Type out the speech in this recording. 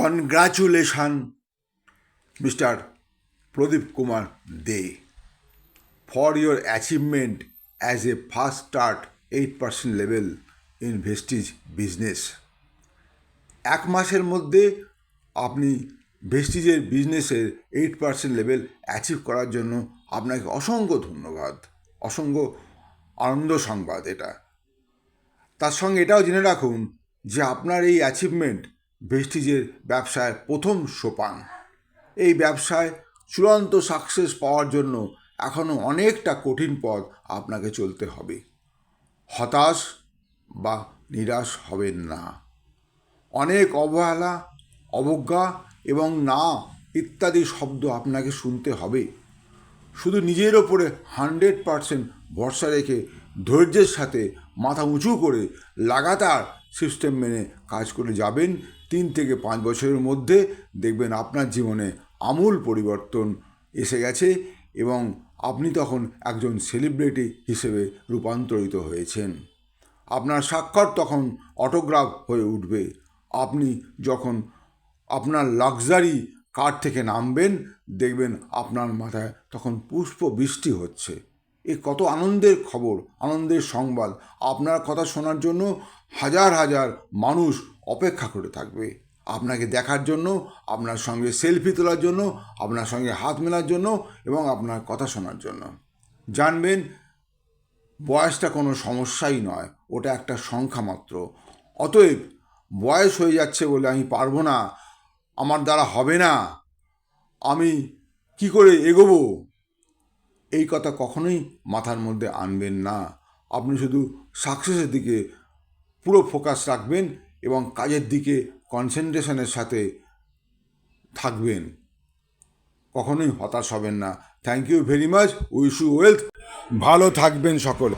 Congratulations, Mr. Pradeep Kumar De, for your achievement as a fast start 8% level in Vestige business. এক মাসের মধ্যে আপনি ভেস্টিজের বিজনেসের 8% level achieve করার জন্য আপনাকে অসংখ্য ধন্যবাদ, অসংখ্য আনন্দ সংবাদ এটা। তার সঙ্গে এটাও জেনে রাখুন যে আপনার এই অ্যাচিভমেন্ট ভেস্টিজের ব্যবসায় প্রথম সোপান। এই ব্যবসায় চূড়ান্ত সাকসেস পাওয়ার জন্য এখনও অনেকটা কঠিন পথ আপনাকে চলতে হবে। হতাশ বা নিরাশ হবেন না। অনেক অবহেলা, অবজ্ঞা এবং না ইত্যাদি শব্দ আপনাকে শুনতে হবে। শুধু নিজের ওপরে 100% ভরসা রেখে ধৈর্যের সাথে মাথা উঁচু করে লাগাতার সিস্টেম মেনে কাজ করে যাবেন। 3 থেকে 5 বছরের মধ্যে দেখবেন আপনার জীবনে আমূল পরিবর্তন এসে গেছে এবং আপনি তখন একজন সেলিব্রিটি হিসেবে রূপান্তরিত হয়েছেন। আপনার স্বাক্ষর তখন অটোগ্রাফ হয়ে উঠবে। আপনি যখন আপনার লাক্সারি কার থেকে নামবেন দেখবেন আপনার মাথায় তখন পুষ্প বৃষ্টি হচ্ছে। এ কত আনন্দের খবর, আনন্দের সংবাদ। আপনার কথা শোনার জন্য হাজার হাজার মানুষ অপেক্ষা করে থাকবে আপনাকে দেখার জন্য, আপনার সঙ্গে সেলফি তোলার জন্য, আপনার সঙ্গে হাত মেলার জন্য এবং আপনার কথা শোনার জন্য। জানবেন বয়সটা কোনো সমস্যাই নয়, ওটা একটা সংখ্যা মাত্র। অতএব বয়স হয়ে যাচ্ছে বলে আমি পারবো না, আমার দ্বারা হবে না, আমি কি করে এগোবো, এই কথা কখনোই মাথার মধ্যে আনবেন না। আপনি শুধু সাকসেসের দিকে পুরো ফোকাস রাখবেন এবং কাজের দিকে কনসেন্ট্রেশনের সাথে থাকবেন। কখনোই হতাশ হবেন না। Thank you very much. Wish you wealth. ভালো থাকবেন সকল।